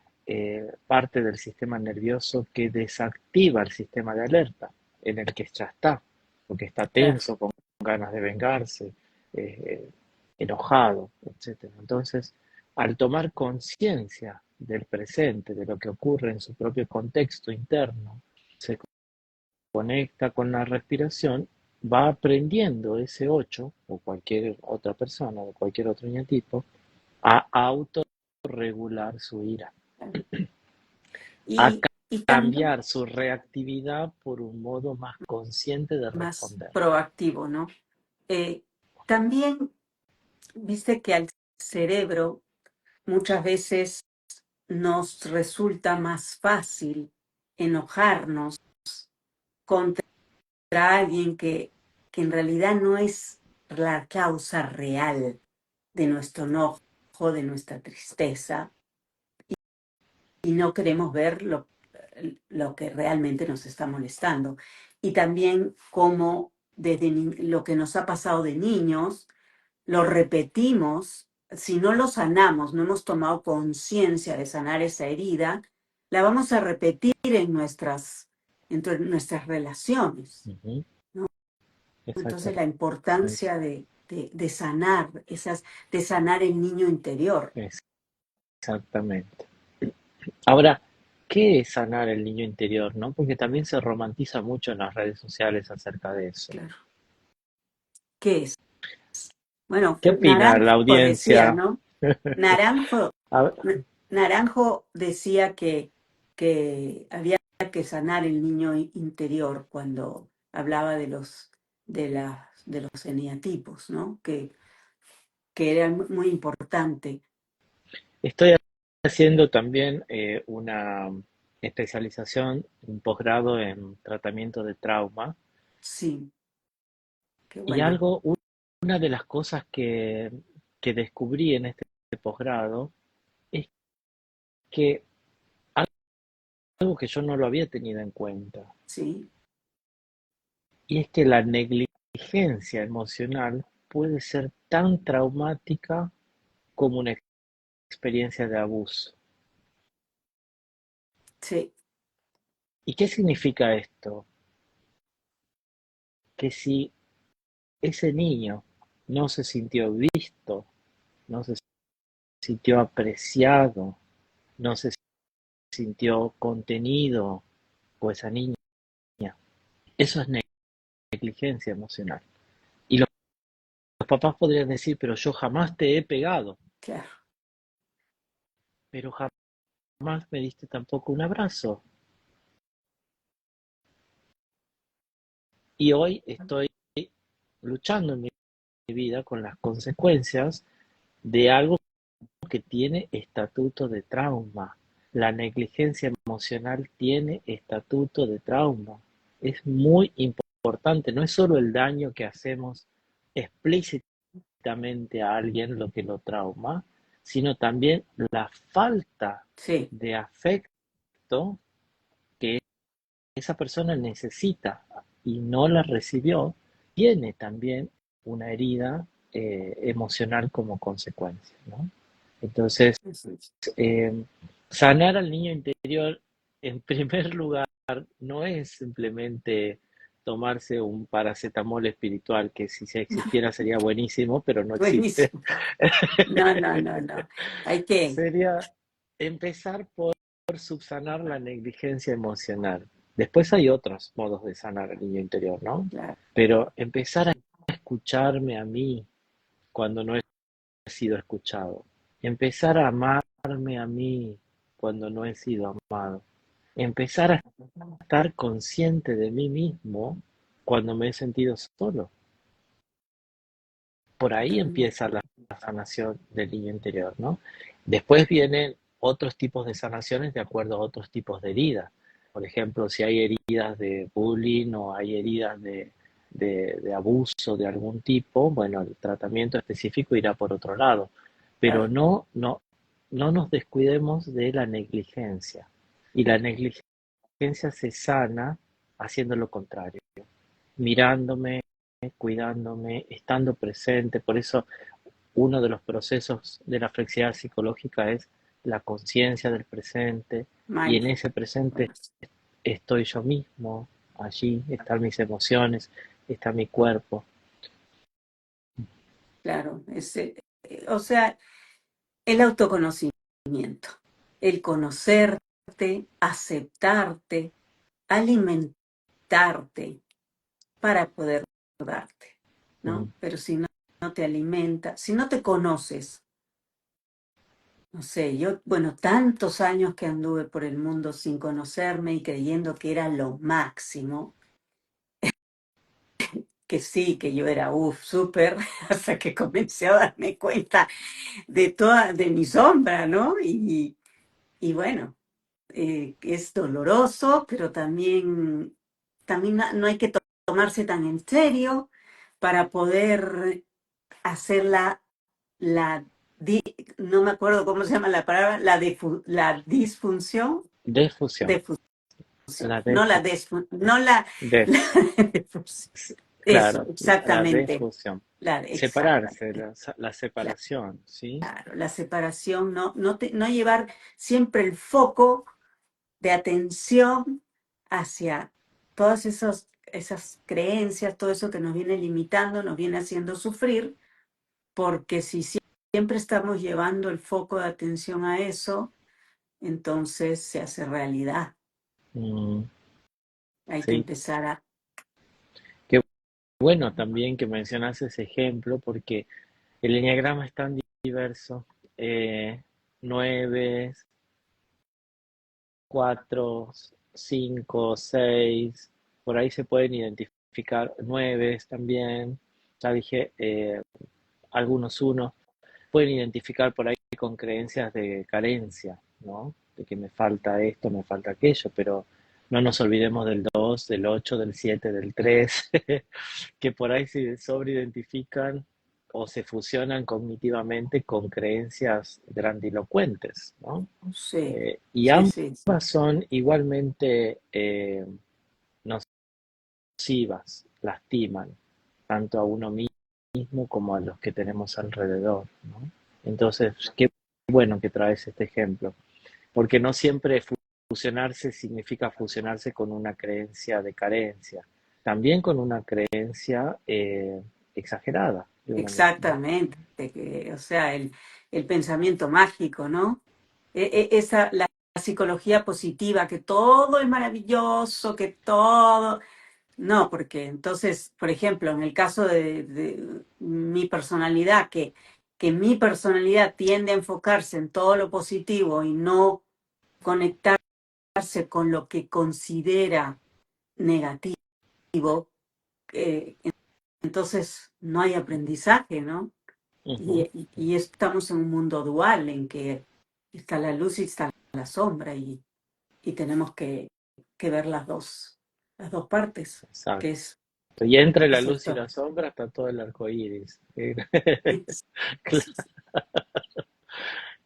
parte del sistema nervioso que desactiva el sistema de alerta en el que ya está, porque está claro. tenso, con ganas de vengarse, eh, enojado, etcétera. Entonces, al tomar conciencia del presente, de lo que ocurre en su propio contexto interno, se conecta con la respiración, va aprendiendo ese 8 o cualquier otra persona o cualquier otro ñatito a autorregular su ira, Claro. a Y también cambiar su reactividad por un modo más consciente de más responder. proactivo, ¿no? Eh, también, viste que al cerebro muchas veces nos resulta más fácil enojarnos contra alguien que en realidad no es la causa real de nuestro enojo, de nuestra tristeza, y no queremos ver lo que realmente nos está molestando. Y también cómo desde lo que nos ha pasado de niños, lo repetimos, si no lo sanamos, no hemos tomado conciencia de sanar esa herida, la vamos a repetir entre nuestras relaciones, Ujú, ¿no? Entonces exactamente. la importancia de sanar, de sanar el niño interior, Exactamente. Ahora, ¿qué es sanar el niño interior, no? Porque también se romantiza mucho en las redes sociales acerca de eso. claro. ¿Qué es? Bueno, ¿Qué opina Naranjo la decía, audiencia? ¿no? Naranjo, A ver, Naranjo decía que había que sanar el niño interior cuando hablaba de los eneatipos, ¿no? Que era muy importante. estoy haciendo también una especialización, un posgrado en tratamiento de trauma, Sí, qué y bueno. una de las cosas que descubrí en este posgrado es que algo que yo no lo había tenido en cuenta, Sí, y es que la negligencia emocional puede ser tan traumática como una experiencia de abuso. sí, ¿Y qué significa esto? Que si ese niño no se sintió visto, no se sintió apreciado, no se sintió contenido, o esa niña, eso es negligencia emocional. Y los papás podrían decir, pero yo jamás te he pegado, claro. pero jamás me diste tampoco un abrazo. Y hoy estoy luchando en mi vida con las consecuencias de algo que tiene estatuto de trauma. La negligencia emocional tiene estatuto de trauma. Es muy importante, no es solo el daño que hacemos explícitamente a alguien lo que lo trauma, sino también la falta Sí, de afecto que esa persona necesita y no la recibió, tiene también una herida emocional como consecuencia, ¿no? Entonces, eso es. eh, sanar al niño interior, en primer lugar, no es simplemente tomarse un paracetamol espiritual, que si se existiera sería buenísimo, pero no existe. Buenísimo. No, no, no, no. Hay que, Sería empezar por subsanar la negligencia emocional. Después hay otros modos de sanar al niño interior, ¿no? claro. Pero empezar a escucharme a mí cuando no he sido escuchado. Empezar a amarme a mí cuando no he sido amado. Empezar a estar consciente de mí mismo cuando me he sentido solo. Por ahí Totalmente. empieza la sanación del niño interior, ¿no? Después vienen otros tipos de sanaciones de acuerdo a otros tipos de heridas. Por ejemplo, si hay heridas de bullying o hay heridas de abuso de algún tipo, bueno, el tratamiento específico irá por otro lado. Pero Claro. no nos descuidemos de la negligencia. Y la negligencia se sana haciendo lo contrario, mirándome, cuidándome, estando presente. Por eso uno de los procesos de la flexibilidad psicológica es la conciencia del presente, y en ese presente Mindfulness. estoy yo mismo, allí están mis emociones, está mi cuerpo. Claro. O sea, el autoconocimiento, el conocerte, aceptarte, alimentarte para poder darte, Mm. ¿no? Pero si no, no te alimentas, si no te conoces, no sé, yo, bueno, tantos años que anduve por el mundo sin conocerme y creyendo que era lo máximo, que sí, que yo era, súper, hasta que comencé a darme cuenta de mi sombra, ¿no? Y bueno, es doloroso, pero también no hay que tomarse tan en serio para poder hacer la no me acuerdo cómo se llama la palabra, la disfunción, Defusión, defusión, la no defu, no la, def, la defusión. Eso, claro, la exactamente, defusión. Separarse, exactamente, la separación, ¿sí? claro, la separación, no llevar siempre el foco de atención hacia todas esas creencias, todo eso que nos viene limitando, nos viene haciendo sufrir, porque si siempre estamos llevando el foco de atención a eso, entonces se hace realidad. Mm, Hay que sí, empezar a... qué bueno también que mencionas ese ejemplo, porque el eneagrama es tan diverso. Eh, 9, 4, 5, 6, por ahí se pueden identificar 9 también. Ya dije, algunos unos pueden identificar por ahí con creencias de carencia, ¿no? De que me falta esto, me falta aquello, pero no nos olvidemos del 2, del 8, del 7, del 3, que por ahí se sobreidentifican o se fusionan cognitivamente con creencias grandilocuentes, ¿no? Sí, Y sí, ambas sí, sí. son igualmente nocivas, lastiman tanto a uno mismo como a los que tenemos alrededor, ¿no? Entonces, qué bueno que traes este ejemplo, porque no siempre fusionarse significa fusionarse con una creencia de carencia, también con una creencia exagerada de uno mismo. Exactamente, o sea, el pensamiento mágico, ¿no? La psicología positiva, que todo es maravilloso, que todo... No, porque entonces, por ejemplo, en el caso de mi personalidad, que mi personalidad tiende a enfocarse en todo lo positivo y no conectarse con lo que considera negativo, eh, entonces no hay aprendizaje, ¿no? Ujú, Y estamos en un mundo dual en que está la luz y está la sombra y tenemos que ver las dos partes, exacto. que Y entre la es luz y esto. la sombra está todo el arco iris.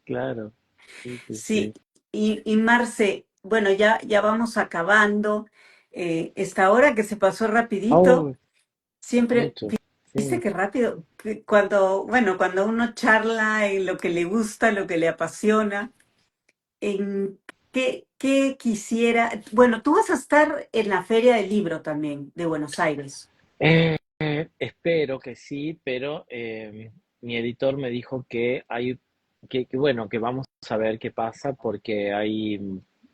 Claro, sí, sí, Sí, sí. y Marce, bueno, ya vamos acabando. Esta hora que se pasó rapidito, Oh, siempre, mucho, viste sí. qué rápido, cuando uno charla en lo que le gusta, lo que le apasiona, en qué quisiera, bueno, tú vas a estar en la Feria del Libro también de Buenos Aires. Espero que sí, pero mi editor me dijo que hay, bueno, que vamos a ver qué pasa porque hay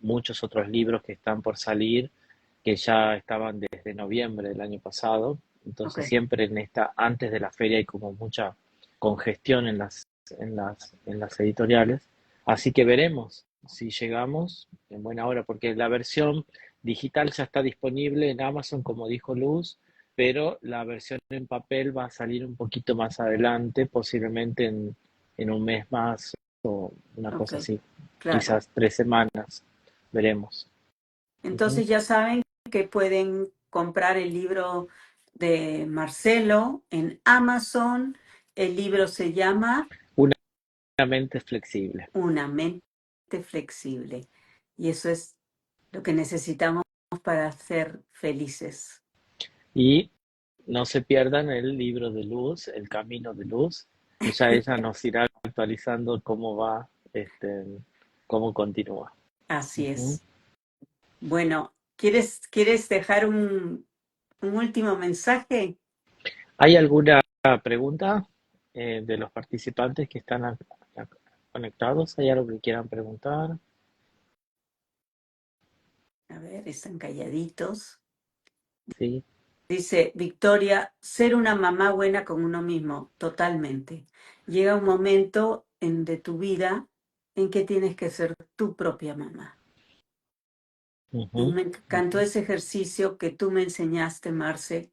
muchos otros libros que están por salir que ya estaban desde noviembre del año pasado. Ok, Entonces siempre antes de la feria hay como mucha congestión en las editoriales. Así que veremos si llegamos en buena hora, porque la versión digital ya está disponible en Amazon, como dijo Luz, pero la versión en papel va a salir un poquito más adelante, posiblemente en un mes más o una ok, cosa así, claro. quizás 3 semanas, veremos. Ujú. Entonces ya saben que pueden comprar el libro de Marcelo en Amazon. El libro se llama Una mente flexible. Una mente flexible. Y eso es lo que necesitamos para ser felices. Y no se pierdan el libro de Luz, El Camino de Luz, y ya ella nos irá actualizando cómo va, cómo continúa. Así Ujú. es. Bueno, ¿quieres dejar un último mensaje? ¿Hay alguna pregunta de los participantes que están conectados? ¿Hay algo que quieran preguntar? A ver, están calladitos. Sí. Dice Victoria, ser una mamá buena con uno mismo, totalmente. Llega un momento de tu vida en que tienes que ser tu propia mamá. Y Ujú, me encantó ujú. ese ejercicio que tú me enseñaste, Marce,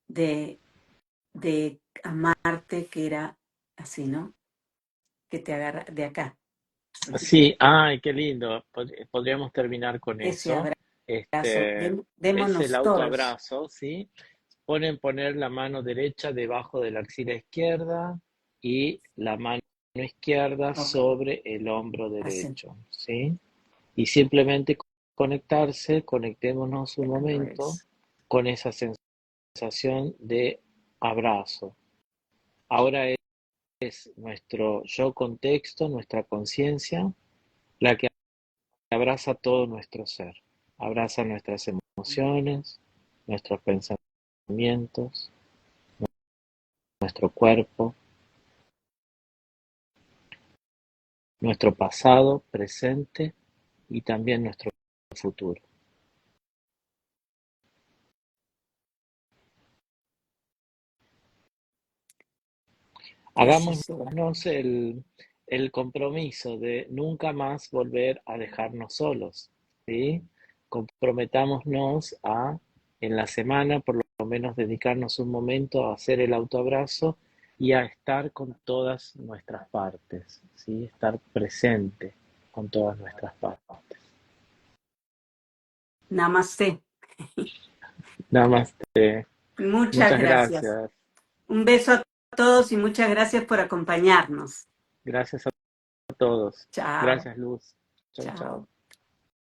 de, de amarte, que era así, ¿no? Que te agarra de acá. Sí, ay, qué lindo. Podríamos terminar con Ese eso. abrazo. Es el Démonos todos. autoabrazo, ¿sí? Poner la mano derecha debajo de la axila izquierda y la mano izquierda Ok, sobre el hombro hacen derecho, ¿sí? Y simplemente conectémonos un momento reverse. con esa sensación de abrazo. Ahora es nuestro yo contexto, nuestra conciencia, la que abraza todo nuestro ser. Abraza nuestras emociones, nuestros pensamientos, nuestro cuerpo, nuestro pasado, presente y también nuestro futuro. Que así sea. Hagámonos el compromiso de nunca más volver a dejarnos solos, ¿sí? Comprometámonos a, en la semana, por lo menos dedicarnos un momento a hacer el autoabrazo y a estar con todas nuestras partes, ¿sí? Estar presente con todas nuestras partes. Namaste. Namaste. Muchas Muchas gracias. gracias. Un beso a todos y muchas gracias por acompañarnos. Gracias a todos. Chao, Gracias, Luz. Chau, chau. chao.